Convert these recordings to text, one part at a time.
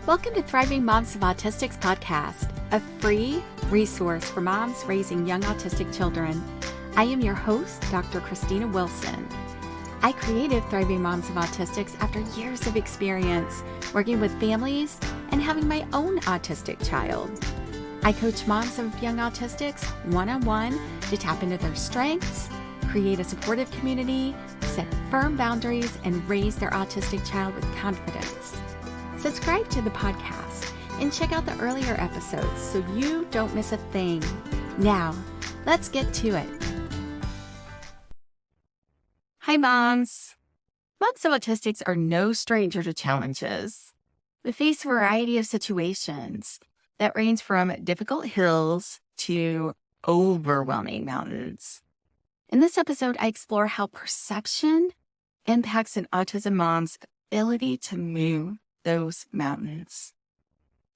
Welcome to Thriving Moms of Autistics podcast, a free resource for moms raising young autistic children. I am your host, Dr. Christina Wilson. I created Thriving Moms of Autistics after years of experience working with families and having my own autistic child. I coach moms of young autistics one-on-one to tap into their strengths, create a supportive community, set firm boundaries, and raise their autistic child with confidence. Subscribe to the podcast and check out the earlier episodes so you don't miss a thing. Now, let's get to it. Hi, moms. Moms of autistics are no stranger to challenges. We face a variety of situations that range from difficult hills to overwhelming mountains. In this episode, I explore how perception impacts an autism mom's ability to move those mountains.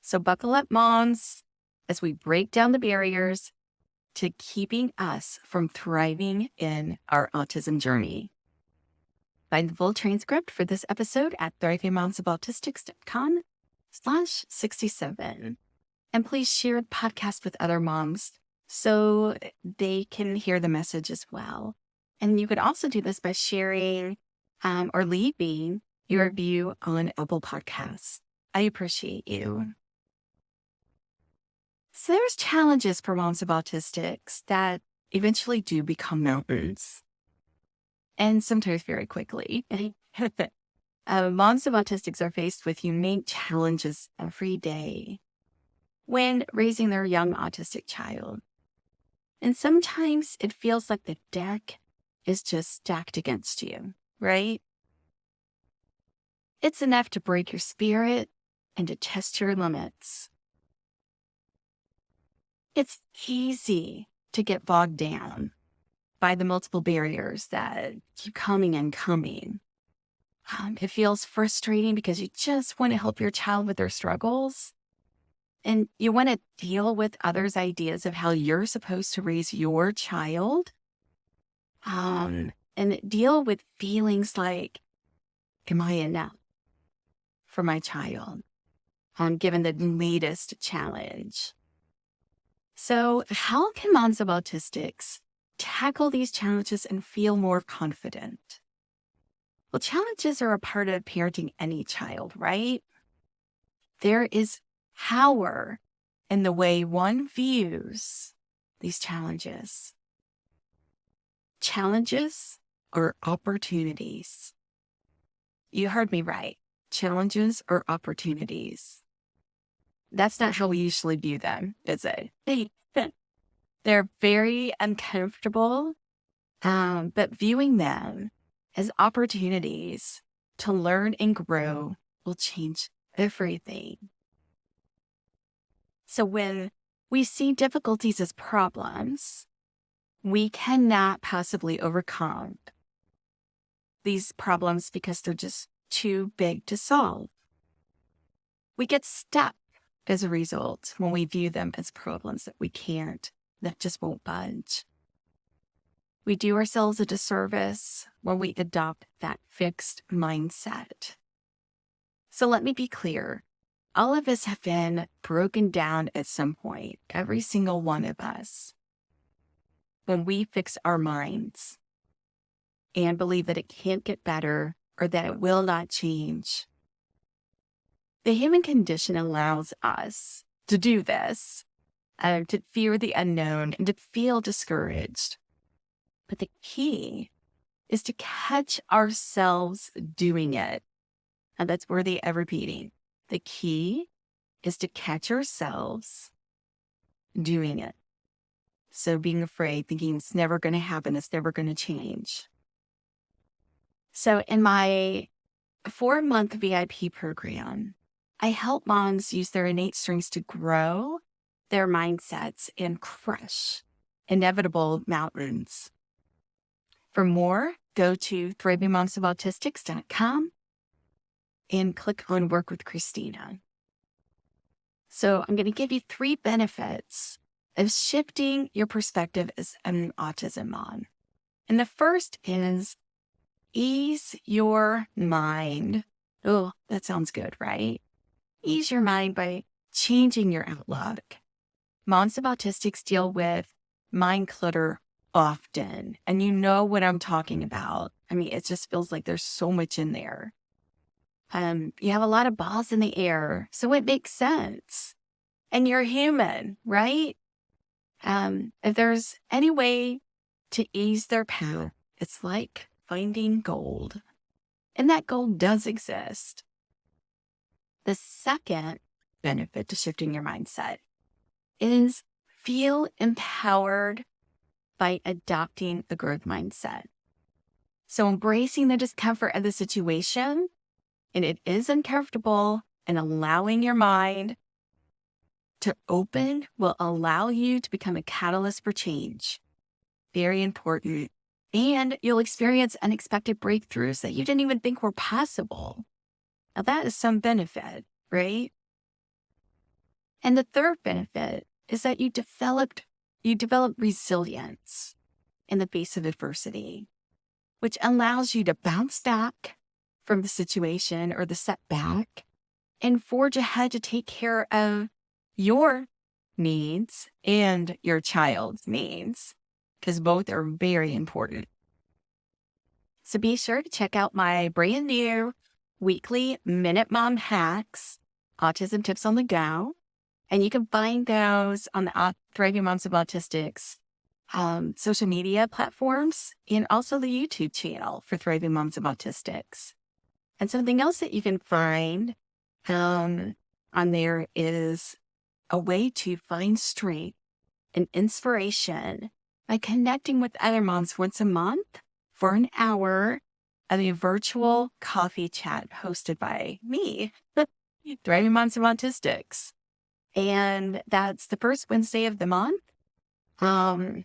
So buckle up, moms, as we break down the barriers to keeping us from thriving in our autism journey. Find the full transcript for this episode at thrivingmomsofautistics.com/67. And please share the podcast with other moms so they can hear the message as well. And you could also do this by sharing or leaving your review on Apple Podcasts. I appreciate you. So there's challenges for moms of autistics that eventually do become mountains, and sometimes very quickly. Moms of autistics are faced with unique challenges every day when raising their young autistic child. And sometimes it feels like the deck is just stacked against you, right? It's enough to break your spirit and to test your limits. It's easy to get bogged down by the multiple barriers that keep coming and coming. It feels frustrating because you just want to help your child with their struggles. And you want to deal with others' ideas of how you're supposed to raise your child. And deal with feelings like, am I enough for my child? Given the latest challenge. So how can moms of autistics tackle these challenges and feel more confident? Well, challenges are a part of parenting any child, right? There is power in the way one views these challenges. Challenges are opportunities. You heard me right. Challenges are opportunities. That's not how we usually view them, is it? They're very uncomfortable, but viewing them as opportunities to learn and grow will change everything. So when we see difficulties as problems, we cannot possibly overcome these problems because they're just too big to solve. We get stuck as a result when we view them as problems that just won't budge. We do ourselves a disservice when we adopt that fixed mindset. So let me be clear. All of us have been broken down at some point, every single one of us. When we fix our minds and believe that it can't get better or that it will not change. The human condition allows us to do this, to fear the unknown and to feel discouraged. But the key is to catch ourselves doing it. And that's worthy of repeating. The key is to catch ourselves doing it. So being afraid, thinking it's never going to happen, it's never going to change. So in my 4-month VIP program, I help moms use their innate strengths to grow their mindsets and crush inevitable mountains. For more, go to thrivingmomsofautistics.com and click on Work with Christina. So I'm going to give you 3 benefits of shifting your perspective as an autism mom. And the first is ease your mind. Oh, that sounds good, right? ease your mind by changing your outlook. Moms of autistics deal with mind clutter often, and you know what I'm talking about. I mean, it just feels like there's so much in there. You have a lot of balls in the air, so it makes sense. And you're human, right? If there's any way to ease their path, it's like finding gold. And that gold does exist. The second benefit to shifting your mindset is feel empowered by adopting the growth mindset. So embracing the discomfort of the situation, and it is uncomfortable, and allowing your mind to open will allow you to become a catalyst for change. Very important. And you'll experience unexpected breakthroughs that you didn't even think were possible. Now that is some benefit, right? And the third benefit is that you develop resilience in the face of adversity, which allows you to bounce back from the situation or the setback and forge ahead to take care of your needs and your child's needs, because both are very important. So be sure to check out my brand new weekly Minute Mom Hacks, Autism Tips on the Go. And you can find those on the Thriving Moms of Autistics social media platforms, and also the YouTube channel for Thriving Moms of Autistics. And something else that you can find on there is a way to find strength and inspiration by connecting with other moms once a month for an hour of a virtual coffee chat hosted by me, Thriving Moms of Autistics. And that's the first Wednesday of the month from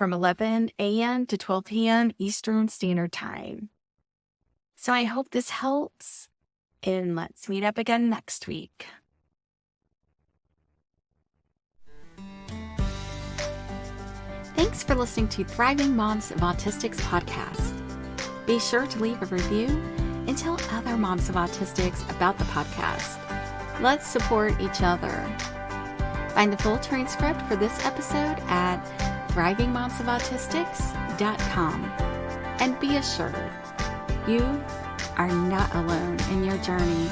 11 a.m. to 12 p.m. Eastern Standard Time. So I hope this helps, and let's meet up again next week. Thanks for listening to Thriving Moms of Autistics podcast. Be sure to leave a review and tell other moms of autistics about the podcast. Let's support each other. Find the full transcript for this episode at thrivingmomsofautistics.com. And be assured, you are not alone in your journey.